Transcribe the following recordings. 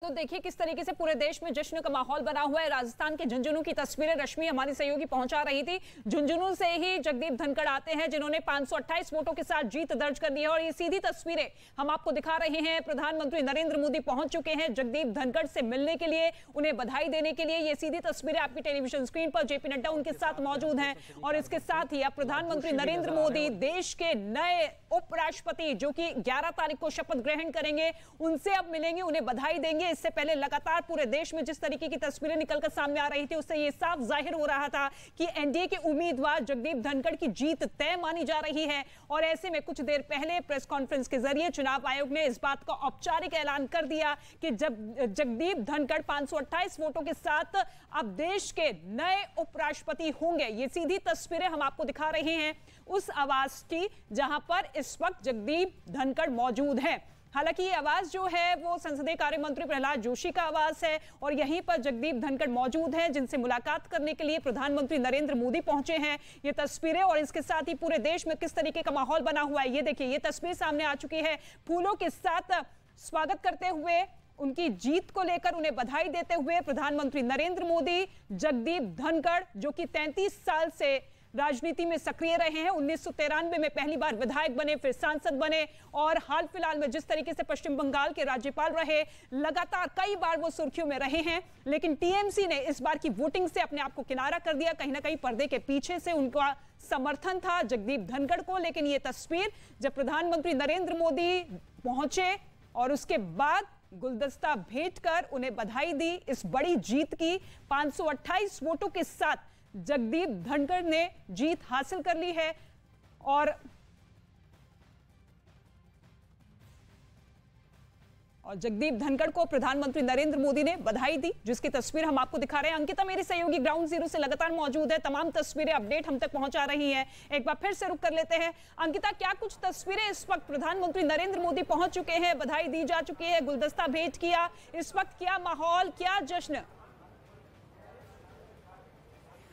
तो देखिए किस तरीके से पूरे देश में जश्न का माहौल बना हुआ है। राजस्थान के झुंझुनू की तस्वीरें रश्मि हमारी सहयोगी पहुंचा रही थी। झुंझुनू से ही जगदीप धनखड़ आते हैं जिन्होंने 528 वोटों के साथ जीत दर्ज कर ली है और ये सीधी तस्वीरें हम आपको दिखा रहे हैं। प्रधानमंत्री नरेंद्र मोदी पहुंच चुके हैं जगदीप धनखड़ से मिलने के लिए, उन्हें बधाई देने के लिए। ये सीधी तस्वीरें आपकी टेलीविजन स्क्रीन पर जेपी नड्डा उनके साथ मौजूद हैं और इसके साथ ही अब प्रधानमंत्री नरेंद्र मोदी देश के नए उपराष्ट्रपति जो कि 11 तारीख को शपथ ग्रहण करेंगे, उनसे अब मिलेंगे, उन्हें बधाई देंगे। इससे पहले लगातार पूरे देश में जिस तरीके की तस्वीरें निकलकर सामने आ रही थी उससे यह साफ जाहिर हो रहा था कि एनडीए के उम्मीदवार जगदीप धनखड़ की जीत तय मानी जा रही है। और ऐसे में कुछ देर पहले प्रेस कॉन्फ्रेंस के जरिए चुनाव आयोग ने इस बात का औपचारिक ऐलान कर दिया कि जब जगदीप धनखड़ 528 वोटों के साथ अब देश के नए उपराष्ट्रपति होंगे। ये सीधी तस्वीरें हम आपको दिखा रहे हैं उस आवास की जहां पर इस वक्त जगदीप धनखड़ मौजूद हैं। हालांकि ये आवास जो है वो संसदीय कार्य मंत्री प्रहलाद जोशी का आवास है और यहीं पर जगदीप धनखड़ मौजूद हैं जिनसे मुलाकात करने के लिए प्रधानमंत्री नरेंद्र मोदी पहुंचे हैं। ये तस्वीरें और इसके साथ ही पूरे देश में किस तरीके का माहौल बना हुआ है ये देखिए। ये तस्वीर सामने आ चुकी है। फूलों के साथ स्वागत करते हुए, उनकी जीत को लेकर उन्हें बधाई देते हुए प्रधानमंत्री नरेंद्र मोदी जगदीप धनखड़ जो कि 33 साल से राजनीति में सक्रिय रहे हैं, 1993 में पहली बार विधायक बने, फिर सांसद बने और हाल फिलहाल में जिस तरीके से पश्चिम बंगाल के राज्यपाल रहे, लगातार कई बार वो सुर्खियों में रहे हैं। लेकिन टीएमसी ने इस बार की वोटिंग से अपने आप को किनारा कर दिया। कहीं ना कहीं पर्दे के पीछे से उनका समर्थन था जगदीप धनखड़ को। लेकिन ये तस्वीर जब प्रधानमंत्री नरेंद्र मोदी पहुंचे और उसके बाद गुलदस्ता भेंट कर उन्हें बधाई दी इस बड़ी जीत की, 528 वोटों के साथ जगदीप धनखड़ ने जीत हासिल कर ली है। और जगदीप धनखड़ को प्रधानमंत्री नरेंद्र मोदी ने बधाई दी, जिसकी तस्वीर हम आपको दिखा रहे हैं। अंकिता मेरी सहयोगी ग्राउंड जीरो से लगातार मौजूद है, तमाम तस्वीरें अपडेट हम तक पहुंचा रही हैं। एक बार फिर से रुक कर लेते हैं। अंकिता, क्या कुछ तस्वीरें इस वक्त प्रधानमंत्री नरेंद्र मोदी पहुंच चुके हैं, बधाई दी जा चुकी है, गुलदस्ता भेंट किया, इस वक्त क्या माहौल, क्या जश्न?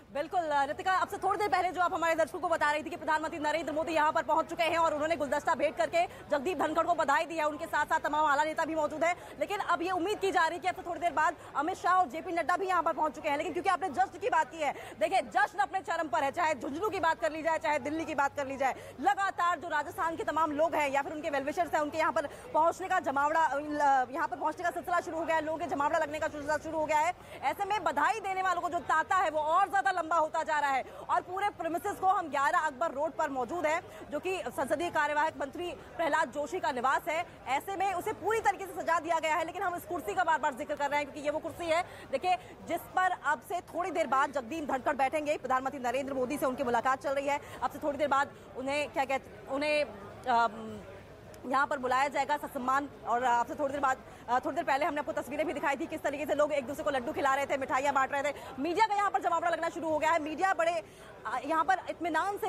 बिल्कुल रितिका, अब से थोड़ी देर पहले जो आप हमारे दर्शकों को बता रही थी कि प्रधानमंत्री नरेंद्र मोदी यहां पर पहुंच चुके हैं और उन्होंने गुलदस्ता भेंट करके जगदीप धनखड़ को बधाई दी है। उनके साथ साथ तमाम आला नेता भी मौजूद है। लेकिन अब ये उम्मीद की जा रही है कि अब से थोड़ी देर बाद अमित शाह और जेपी नड्डा भी यहां पर पहुंच चुके हैं। लेकिन क्योंकि आपने जश्न की बात की है, देखिए जश्न अपने चरम पर है। चाहे झुंझुनू की बात कर ली जाए, चाहे दिल्ली की बात कर ली जाए, लगातार जो राजस्थान के तमाम लोग हैं या फिर उनके वेलविशर्स हैं, उनके यहाँ पर पहुंचने का जमावड़ा, यहाँ पर पहुंचने का सिलसिला शुरू हो गया है। लोगों के जमावड़ा लगने का सिलसिला शुरू हो गया है। ऐसे में बधाई देने वालों को जो तांता है वो और ज्यादा लंबा होता जा रहा है। और पूरे प्रीमिसेस को हम 11 अकबर रोड पर मौजूद हैं, जो कि संसदीय कार्यवाहक मंत्री प्रहलाद जोशी का निवास है। ऐसे में उसे पूरी तरीके से सजा दिया गया है। लेकिन हम इस कुर्सी का बार बार जिक्र कर रहे हैं क्योंकि ये वो कुर्सी है, देखिए, जिस पर अब से थोड़ी देर बाद जगदीप धनखड़ बैठेंगे। प्रधानमंत्री नरेंद्र मोदी से उनकी मुलाकात चल रही है। अब से थोड़ी देर बाद उन्हें क्या कहते, उन्हें यहाँ पर बुलाया जाएगा ससम्मान। और आपसे थोड़ी देर पहले हमने आपको तस्वीरें भी दिखाई थी किस तरीके से लोग एक दूसरे को लड्डू खिला रहे थे, मिठाइयां बांट रहे थे। मीडिया का यहाँ पर जमावड़ा लगना शुरू हो गया है। मीडिया बड़े यहाँ पर इत्मीनान से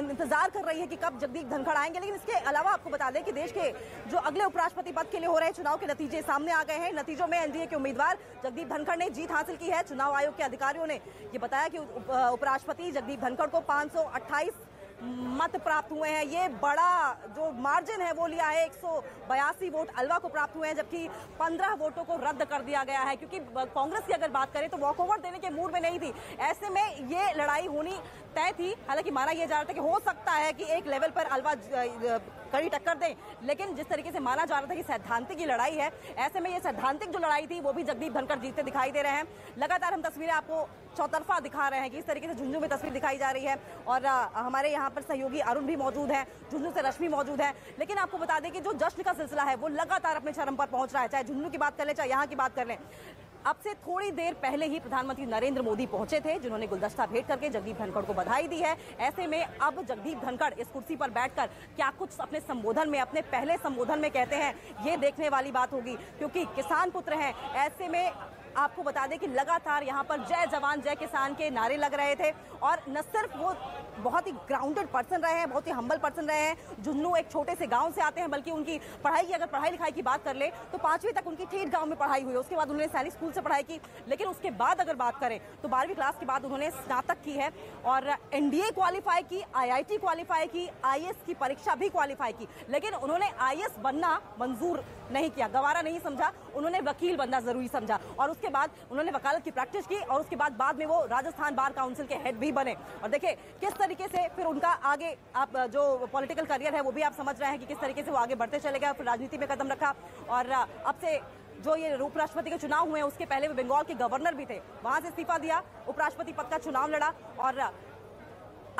इंतजार कर रही है कि कब जगदीप धनखड़ आएंगे। लेकिन इसके अलावा आपको बता दें कि देश के जो अगले उपराष्ट्रपति पद के लिए हो रहे चुनाव के नतीजे सामने आ गए हैं। नतीजों में एनडीए के उम्मीदवार जगदीप धनखड़ ने जीत हासिल की है। चुनाव आयोग के अधिकारियों ने ये बताया कि उपराष्ट्रपति जगदीप धनखड़ को 528 मत प्राप्त हुए हैं। ये बड़ा जो मार्जिन है वो लिया है। 182 वोट अलवा को प्राप्त हुए हैं, जबकि 15 वोटों को रद्द कर दिया गया है क्योंकि कांग्रेस की अगर बात करें तो वॉकओवर देने के मूड में नहीं थी। ऐसे में ये लड़ाई होनी तय थी। हालांकि माना यह जा रहा था कि हो सकता है कि एक लेवल पर अलवा कड़ी टक्कर दें, लेकिन जिस तरीके से माना जा रहा था कि सैद्धांतिक ये लड़ाई है, ऐसे में ये सैद्धांतिक जो लड़ाई थी वो भी जगदीप धनखड़ जीतते दिखाई दे रहे हैं। लगातार हम तस्वीरें आपको चौतरफा दिखा रहे हैं कि इस तरीके से झुंझुनू में तस्वीर दिखाई जा रही है और हमारे यहाँ पर सहयोगी अरुण भी मौजूद है, झुंझुनू से रश्मि मौजूद है। लेकिन आपको बता दें कि जो जश्न का सिलसिला है वो लगातार अपने चरम पर पहुंच रहा है। चाहे झुंझुनू की बात कर ले, चाहे यहाँ की बात कर लें। अब से थोड़ी देर पहले ही प्रधानमंत्री नरेंद्र मोदी पहुंचे थे, जिन्होंने गुलदस्ता भेंट करके जगदीप धनखड़ को बधाई दी है। ऐसे में अब जगदीप धनखड़ इस कुर्सी पर बैठकर क्या कुछ अपने संबोधन में, अपने पहले संबोधन में कहते हैं, ये देखने वाली बात होगी क्योंकि किसान पुत्र हैं। ऐसे में आपको बता दें कि लगातार यहाँ पर जय जवान जय किसान के नारे लग रहे थे और न सिर्फ वो बहुत ही ग्राउंडेड पर्सन रहे हैं, बहुत ही हम्बल पर्सन रहे हैं। झुंझुनू एक छोटे से गांव से आते हैं, बल्कि उनकी पढ़ाई की अगर पढ़ाई लिखाई की बात कर ले तो 5वीं तक उनकी ठेठ गांव में पढ़ाई हुई है। उसके बाद उन्होंने सैनिक स्कूल से पढ़ाई की, लेकिन उसके बाद अगर बात करें तो 12वीं क्लास के बाद उन्होंने स्नातक की है और एनडीए क्वालिफाई की, IIT क्वालिफाई की, IAS की परीक्षा भी क्वालिफाई की, लेकिन उन्होंने IAS बनना मंजूर नहीं किया, गवारा नहीं समझा। उन्होंने वकील बनना जरूरी समझा और उसके बाद उन्होंने वकालत की प्रैक्टिस की और उसके बाद में वो राजस्थान बार काउंसिल के हेड भी बने। और देखिए किस तरीके से फिर उनका आगे आप जो पॉलिटिकल करियर है वो भी आप समझ रहे हैं कि किस तरीके से वो आगे बढ़ते चले गए, फिर राजनीति में कदम रखा और अब से जो ये उपराष्ट्रपति के चुनाव हुए उसके पहले वो बंगाल के गवर्नर भी थे, वहां से इस्तीफा दिया, उपराष्ट्रपति पद का चुनाव लड़ा और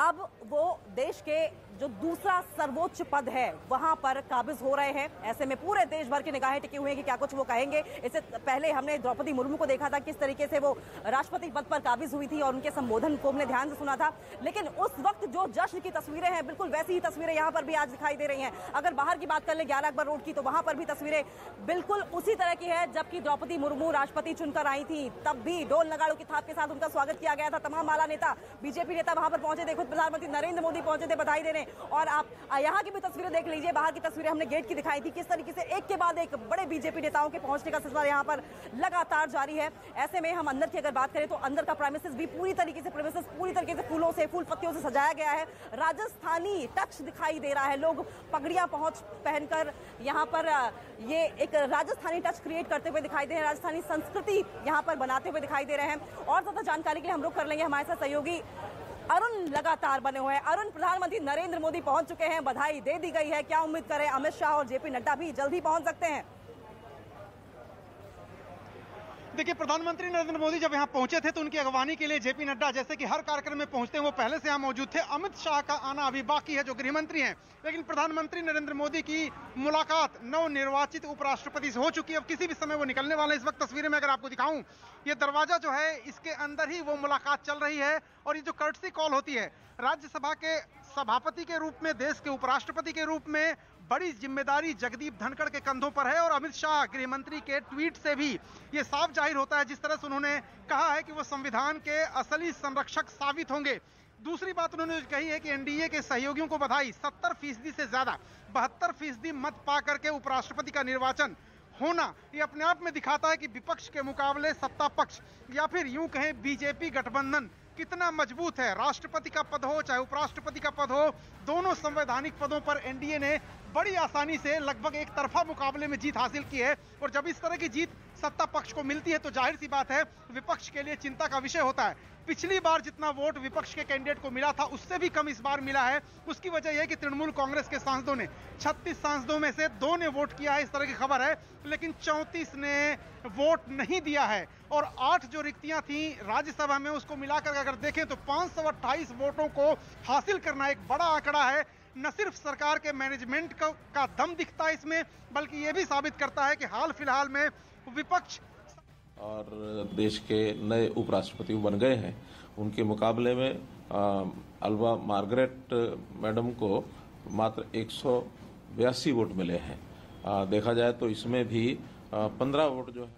अब वो देश के जो दूसरा सर्वोच्च पद है वहां पर काबिज हो रहे हैं। ऐसे में पूरे देश भर की निगाहें टिकी हुई हैं कि क्या कुछ वो कहेंगे। इससे पहले हमने द्रौपदी मुर्मू को देखा था किस तरीके से वो राष्ट्रपति पद पर काबिज हुई थी और उनके संबोधन को हमने ध्यान से सुना था, लेकिन उस वक्त जो जश्न की तस्वीरें हैं बिल्कुल वैसी ही तस्वीरें यहाँ पर भी आज दिखाई दे रही हैं। अगर बाहर की बात कर ले 11 अकबर रोड की तो वहां पर भी तस्वीरें बिल्कुल उसी तरह की है जबकि द्रौपदी मुर्मू राष्ट्रपति चुनकर आई थी, तब भी ढोल नगाड़ों की थाप के साथ उनका स्वागत किया गया था। तमाम आला नेता, बीजेपी नेता वहां पर पहुंचे थे, खुद प्रधानमंत्री नरेंद्र मोदी पहुंचे थे बधाई देने। और आप यहाँ की भी तस्वीरें देख लीजिए, बाहर की तस्वीरें हमने गेट की दिखाई थी, किस तरीके से एक के बाद एक बड़े बीजेपी नेताओं के पहुंचने का सिलसिला यहाँ पर लगातार जारी है। ऐसे में हम अंदर की अगर बात करें तो अंदर का प्रेमिसेस भी पूरी तरीके से फूलों से, फूल पत्तियों से सजाया गया है। राजस्थानी टच दिखाई दे रहा है, लोग पगड़ियां पहनकर यहाँ पर ये एक राजस्थानी टच क्रिएट करते हुए दिखाई दे रहे हैं, राजस्थानी संस्कृति यहाँ पर बनाते हुए दिखाई दे रहे हैं। और ज्यादा जानकारी के लिए हम रुख कर लेंगे, हमारे साथ सहयोगी अरुण लगातार बने हुए हैं। अरुण, प्रधानमंत्री नरेंद्र मोदी पहुंच चुके हैं, बधाई दे दी गई है, क्या उम्मीद करें अमित शाह और जेपी नड्डा भी जल्द ही पहुंच सकते हैं? देखिए, प्रधानमंत्री नरेंद्र मोदी जब यहाँ पहुंचे थे तो उनकी अगवानी के लिए जेपी नड्डा जैसे कि हर कार्यक्रम में पहुंचते हैं वो पहले से यहाँ मौजूद थे। अमित शाह का आना अभी बाकी है जो गृह मंत्री हैं, लेकिन प्रधानमंत्री नरेंद्र मोदी की मुलाकात नवनिर्वाचित उपराष्ट्रपति से हो चुकी है। अब किसी भी समय वो निकलने वाले। इस वक्त तस्वीरें में अगर आपको दिखाऊं, ये दरवाजा जो है इसके अंदर ही वो मुलाकात चल रही है और ये जो कर्टसी कॉल होती है, राज्यसभा के सभापति के रूप में, देश के उपराष्ट्रपति के रूप में बड़ी जिम्मेदारी जगदीप धनखड़ के कंधों पर है। और अमित शाह गृह मंत्री के ट्वीट से भी ये साफ जाहिर होता है, जिस तरह से उन्होंने कहा है कि वो संविधान के असली संरक्षक साबित होंगे। दूसरी बात उन्होंने कही है कि एनडीए के सहयोगियों को बधाई, 70% से ज्यादा 72% मत पा करके उपराष्ट्रपति का निर्वाचन होना ये अपने आप में दिखाता है कि विपक्ष के मुकाबले सत्ता पक्ष या फिर यूं कहें बीजेपी गठबंधन कितना मजबूत है। राष्ट्रपति का पद हो चाहे उपराष्ट्रपति का पद हो, दोनों संवैधानिक पदों पर एनडीए ने बड़ी आसानी से लगभग एक तरफा मुकाबले में जीत हासिल की है। और जब इस तरह की जीत सत्ता पक्ष को मिलती है तो जाहिर सी बात है विपक्ष के लिए चिंता का विषय होता है। पिछली बार जितना वोट विपक्ष के कैंडिडेट को मिला था उससे भी कम इस बार मिला है। उसकी वजह यह है कि तृणमूल कांग्रेस के सांसदों ने 36 सांसदों में से 2 ने वोट किया है, इस तरह की खबर है, लेकिन 34 ने वोट नहीं दिया है। और 8 जो रिक्तियां थी राज्यसभा में उसको मिलाकर अगर देखें तो 528 वोटों को हासिल करना एक बड़ा आंकड़ा है। न सिर्फ सरकार के मैनेजमेंट का दम दिखता है इसमें, बल्कि ये भी साबित करता है कि हाल फिलहाल में विपक्ष और देश के नए उपराष्ट्रपति बन गए हैं, उनके मुकाबले में अल्वा मार्गरेट मैडम को मात्र 182 वोट मिले हैं। देखा जाए तो इसमें भी 15 वोट जो है।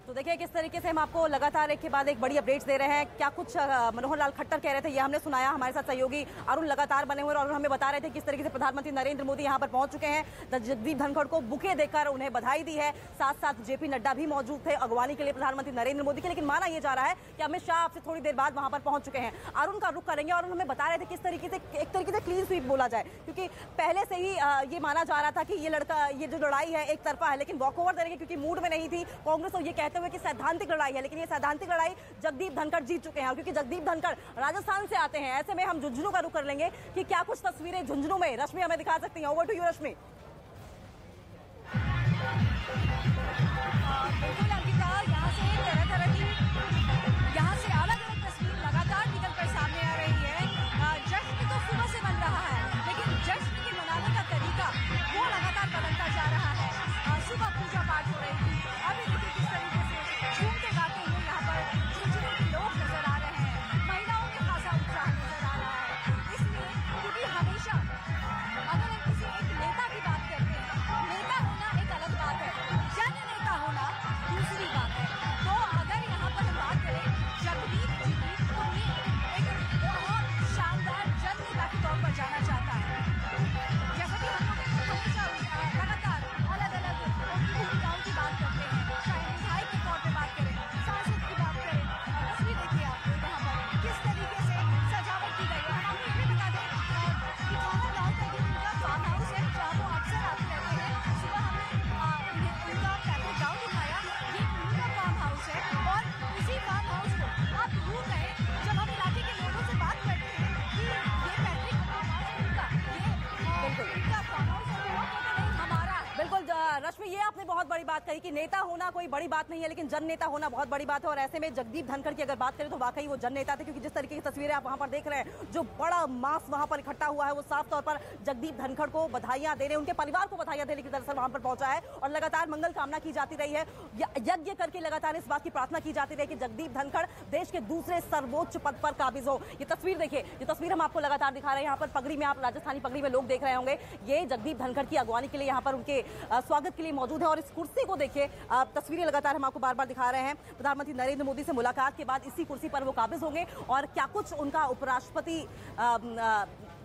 तो देखिए किस तरीके से हम आपको लगातार एक के बाद एक बड़ी अपडेट्स दे रहे हैं। क्या कुछ मनोहर लाल खट्टर कह रहे थे ये हमने सुनाया। हमारे साथ सहयोगी अरुण लगातार बने हुए और हमें बता रहे थे किस तरीके से प्रधानमंत्री नरेंद्र मोदी यहाँ पर पहुंच चुके हैं। जगदीप धनखड़ को बुके देकर उन्हें बधाई दी है, साथ साथ जेपी नड्डा भी मौजूद थे अगवानी के लिए प्रधानमंत्री नरेंद्र मोदी के। लेकिन माना यह जा रहा है कि अमित शाह आपसे थोड़ी देर बाद वहां पर पहुंच चुके हैं। अरुण का रुख करेंगे और हमें बता रहे थे किस तरीके से एक तरीके से क्लीन स्वीप बोला जाए, क्योंकि पहले से ही ये माना जा रहा था कि ये जो लड़ाई है एक तरफा है, लेकिन वॉकओवर देने क्योंकि मूड में नहीं थी कांग्रेस और ये कहते हुए कि सैद्धांतिक लड़ाई है, लेकिन ये सैद्धांतिक लड़ाई जगदीप धनखड़ जीत चुके हैं। और क्योंकि जगदीप धनखड़ राजस्थान से आते हैं, ऐसे में हम झुंझुनू का रुख कर लेंगे कि क्या कुछ तस्वीरें झुंझुनू में रश्मि हमें दिखा सकती हैं। ओवर टू यू रश्मि। बिल्कुल अंकिता, यहाँ से तरह की यहाँ से अलग अलग तस्वीर लगातार निकलकर सामने आ रही है। जश्न तो सुबह से बन रहा है, लेकिन जश्न के मनाने का तरीका वो लगातार बदलता जा रहा है। सुबह पूजा पाठ हो रही थी, अभी देखिए किस तरीके से झूमते गाते हुए यहाँ पर झुंझुनू के लोग नजर आ रहे हैं। महिलाओं में खासा उत्साह नजर आ रहा है, इसलिए क्योंकि हमेशा अगर हम किसी एक नेता की कही कि नेता होना कोई बड़ी बात नहीं है, लेकिन जन नेता होना बहुत बड़ी बात है। और ऐसे में जगदीप धनखड़ की अगर बात करें तो वाकई वो जन नेता थे, क्योंकि जिस तरीके की तस्वीरें आप वहां पर देख रहे हैं, जो बड़ा मास वहां पर इकट्ठा हुआ है, वो साफ तौर पर जगदीप धनखड़ को बधाइयां देने, उनके परिवार को बधाइयां देने की दरअसल वहां पर पहुंचा है। और लगातार मंगल कामना की जाती रही है, यज्ञ करके लगातार इस बात की प्रार्थना की जाती रही कि जगदीप धनखड़ देश के दूसरे सर्वोच्च पद पर काबिज हो। ये तस्वीर देखिए, ये तस्वीर हम आपको लगातार दिखा रहे हैं। यहाँ पर पगड़ी में, आप राजस्थानी पगड़ी में लोग देख रहे होंगे, ये जगदीप धनखड़ की अगवानी के लिए यहाँ पर उनके स्वागत के लिए मौजूद है। और इस कुर्सी को देखिए, तस्वीरें लगातार हम आपको बार बार दिखा रहे हैं। प्रधानमंत्री नरेंद्र मोदी से मुलाकात के बाद इसी कुर्सी पर वो काबिज होंगे। और क्या कुछ उनका उपराष्ट्रपति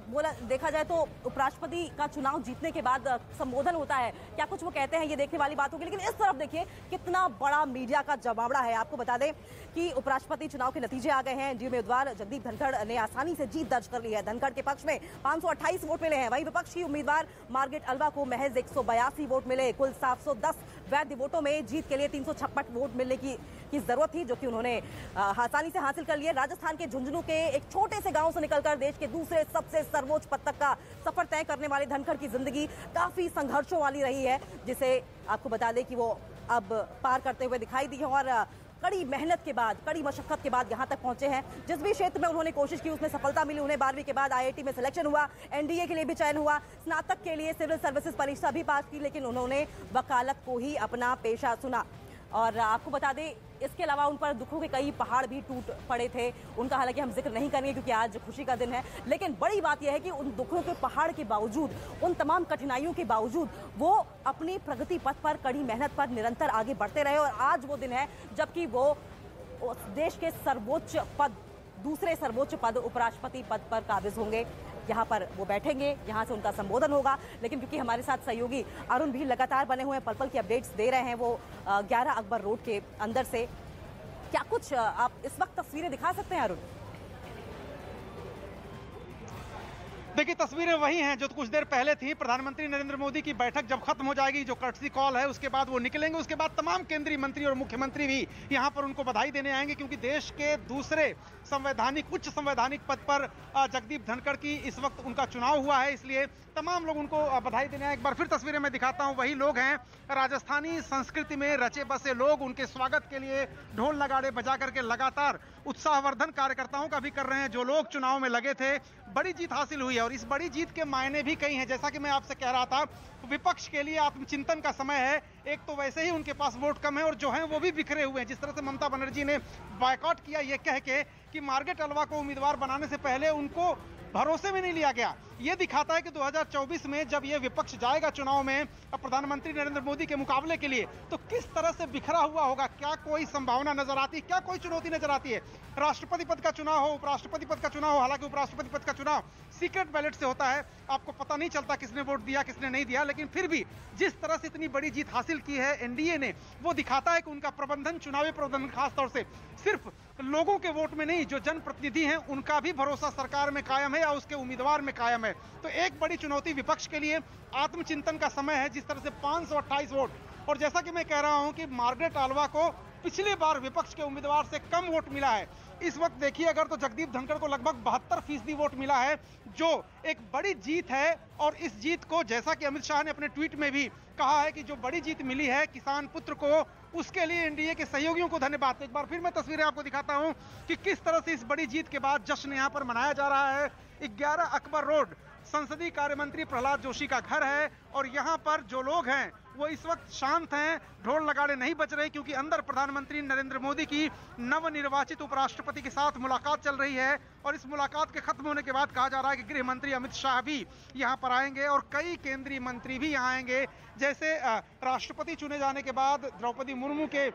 बोला, देखा जाए तो उपराष्ट्रपति का चुनाव जीतने के बाद संबोधन होता है, क्या कुछ वो कहते हैं, ये देखने वाली बात होगी। लेकिन इस तरफ देखिए कितना बड़ा मीडिया का जमावड़ा है। आपको बता दें कि उपराष्ट्रपति चुनाव के नतीजे आ गए हैं। एनडीए उम्मीदवार जगदीप धनखड़ ने आसानी से जीत दर्ज कर ली है। धनखड़ के पक्ष में 528 वोट मिले हैं, वहीं विपक्ष की उम्मीदवार मार्गरेट अल्वा को महज 182 वोट मिले। कुल 710 वैध वोटों में जीत के लिए 356 वोट मिलने की जरूरत थी, जो कि उन्होंने आसानी से हासिल कर लिए। राजस्थान के झुंझुनू के एक छोटे से गांव से निकलकर देश के दूसरे सबसे सर्वोच्च पद तक का सफर तय करने वाले धनखड़ की जिंदगी काफी संघर्षों वाली रही है, जिसे आपको बता दें कि वो अब पार करते हुए दिखाई दी है। और कड़ी मेहनत के बाद, कड़ी मशक्कत के बाद यहाँ तक पहुंचे हैं। जिस भी क्षेत्र में उन्होंने कोशिश की उसमें सफलता मिली। उन्हें 12वीं के बाद आईआईटी में सिलेक्शन हुआ, एनडीए के लिए भी चयन हुआ, स्नातक के लिए सिविल सर्विसेज परीक्षा भी पास की, लेकिन उन्होंने वकालत को ही अपना पेशा चुना। और आपको बता दें, इसके अलावा उन पर दुखों के कई पहाड़ भी टूट पड़े थे। उनका हालांकि हम जिक्र नहीं करेंगे क्योंकि आज खुशी का दिन है, लेकिन बड़ी बात यह है कि उन दुखों के पहाड़ के बावजूद, उन तमाम कठिनाइयों के बावजूद वो अपनी प्रगति पथ पर, कड़ी मेहनत पर निरंतर आगे बढ़ते रहे। और आज वो दिन है जबकि वो देश के सर्वोच्च पद, दूसरे सर्वोच्च पद उपराष्ट्रपति पद पर काबिज होंगे। यहाँ पर वो बैठेंगे, यहाँ से उनका संबोधन होगा। लेकिन क्योंकि हमारे साथ सहयोगी अरुण भी लगातार बने हुए हैं, पल पल की अपडेट्स दे रहे हैं, वो 11 अकबर रोड के अंदर से, क्या कुछ आप इस वक्त तस्वीरें दिखा सकते हैं अरुण? देखिए, तस्वीरें वही हैं जो कुछ देर पहले थी। प्रधानमंत्री नरेंद्र मोदी की बैठक जब खत्म हो जाएगी, जो कर्टसी कॉल है, उसके बाद वो निकलेंगे। उसके बाद तमाम केंद्रीय मंत्री और मुख्यमंत्री भी यहाँ पर उनको बधाई देने आएंगे, क्योंकि देश के दूसरे संवैधानिक, उच्च संवैधानिक पद पर जगदीप धनखड़ की इस वक्त उनका चुनाव हुआ है, इसलिए तमाम लोग उनको बधाई देने आए। एक बार फिर तस्वीरें मैं दिखाता हूँ, वही लोग हैं, राजस्थानी संस्कृति में रचे बसे लोग। उनके स्वागत के लिए ढोल नगाड़े बजा करके लगातार उत्साहवर्धन कार्यकर्ताओं का भी कर रहे हैं। जो लोग चुनाव में लगे थे, बड़ी जीत हासिल हुई है और इस बड़ी जीत के मायने भी कई हैं। जैसा कि मैं आपसे कह रहा था, विपक्ष के लिए आत्मचिंतन का समय है। एक तो वैसे ही उनके पास वोट कम है और जो हैं वो भी बिखरे हुए हैं। जिस तरह से ममता बनर्जी ने बायकॉट किया ये कह के कि मार्गरेट अल्वा को उम्मीदवार बनाने से पहले उनको भरोसे में नहीं लिया गया, ये दिखाता है कि 2024 में जब ये विपक्ष जाएगा चुनाव में प्रधानमंत्री नरेंद्र मोदी के मुकाबले के लिए, तो किस तरह से बिखरा हुआ होगा। क्या कोई संभावना नजर आती है, क्या कोई चुनौती नजर आती है? राष्ट्रपति पद का चुनाव हो, उपराष्ट्रपति पद का चुनाव हो, हालांकि उपराष्ट्रपति पद का चुनाव सीक्रेट बैलेट से होता है, आपको पता नहीं चलता किसने वोट दिया किसने नहीं दिया, लेकिन फिर भी जिस तरह से इतनी बड़ी जीत हासिल की है एनडीए ने, वो दिखाता है कि उनका प्रबंधन, चुनावी प्रबंधन खासतौर से सिर्फ लोगों के वोट में नहीं, जो जनप्रतिनिधि हैं उनका भी भरोसा सरकार में कायम है या उसके उम्मीदवार में कायम है। तो एक बड़ी चुनौती विपक्ष के लिए आत्मचिंतन का समय है। जिस तरह से 528 वोट, और जैसा कि मैं कह रहा हूं कि मार्गरेट अल्वा को पिछली बार विपक्ष के उम्मीदवार से कम वोट मिला है, इस वक्त देखिए अगर तो जगदीप धनखड़ को लगभग 72% वोट मिला है, जो एक बड़ी जीत है। और इस जीत को, जैसा कि अमित शाह ने अपने ट्वीट में भी कहा है कि जो बड़ी जीत मिली है किसान पुत्र को, उसके लिए एनडीए के सहयोगियों को धन्यवाद। एक बार फिर मैं तस्वीरें आपको दिखाता हूं कि किस तरह से इस बड़ी जीत के बाद जश्न यहां पर मनाया जा रहा है। 11 अकबर रोड संसदीय कार्य मंत्री प्रहलाद जोशी का घर है और यहां पर जो लोग हैं वो इस वक्त शांत हैं, ढोल नगाड़े नहीं बज रहे, क्योंकि अंदर प्रधानमंत्री नरेंद्र मोदी की नवनिर्वाचित उपराष्ट्रपति के साथ मुलाकात चल रही है। और इस मुलाकात के खत्म होने के बाद कहा जा रहा है कि गृह मंत्री अमित शाह भी यहां पर आएंगे और कई केंद्रीय मंत्री भी यहां आएंगे। जैसे राष्ट्रपति चुने जाने के बाद द्रौपदी मुर्मू के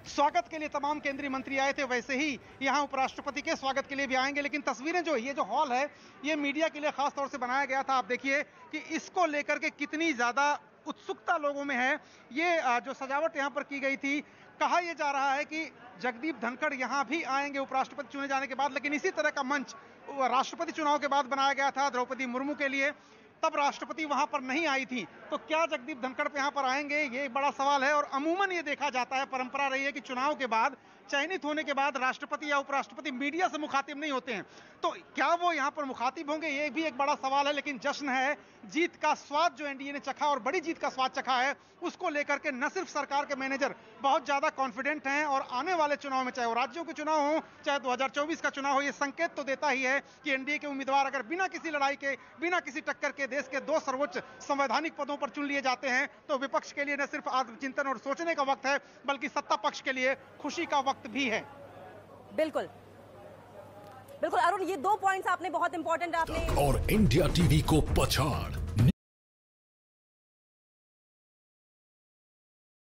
स्वागत के लिए तमाम केंद्रीय मंत्री आए थे, वैसे ही यहां उपराष्ट्रपति के स्वागत के लिए भी आएंगे। लेकिन तस्वीरें जो, ये जो हॉल है, ये मीडिया के लिए खास तौर से बनाया गया था। आप देखिए कि इसको लेकर के कितनी ज्यादा उत्सुकता लोगों में है। ये जो सजावट यहां पर की गई थी, कहा यह जा रहा है कि जगदीप धनखड़ यहां भी आएंगे उपराष्ट्रपति चुने जाने के बाद। लेकिन इसी तरह का मंच राष्ट्रपति चुनाव के बाद बनाया गया था द्रौपदी मुर्मू के लिए, तब राष्ट्रपति वहां पर नहीं आई थी। तो क्या जगदीप धनखड़ यहाँ पर आएंगे, ये एक बड़ा सवाल है। और अमूमन ये देखा जाता है, परंपरा रही है कि चुनाव के बाद, चयनित होने के बाद राष्ट्रपति या उपराष्ट्रपति मीडिया से मुखातिब नहीं होते हैं। तो क्या वो यहाँ पर मुखातिब होंगे, ये भी एक बड़ा सवाल है। लेकिन जश्न है, जीत का स्वाद जो एनडीए ने चखा और बड़ी जीत का स्वाद चखा है, उसको लेकर के न सिर्फ सरकार के मैनेजर बहुत ज्यादा कॉन्फिडेंट हैं, और आने वाले चुनाव में, चाहे वो राज्यों के चुनाव हो, चाहे 2024 का चुनाव हो, ये संकेत तो देता ही है कि एनडीए के उम्मीदवार अगर बिना किसी लड़ाई के, बिना किसी टक्कर के देश के 2 सर्वोच्च संवैधानिक पदों पर चुन लिए जाते हैं, तो विपक्ष के लिए न सिर्फ आत्मचिंतन और सोचने का वक्त है, बल्कि सत्ता पक्ष के लिए खुशी का वक्त भी है। बिल्कुल बिल्कुल अरुण, ये 2 पॉइंट्स आपने बहुत इंपॉर्टेंट आपने और इंडिया टीवी को पछाड़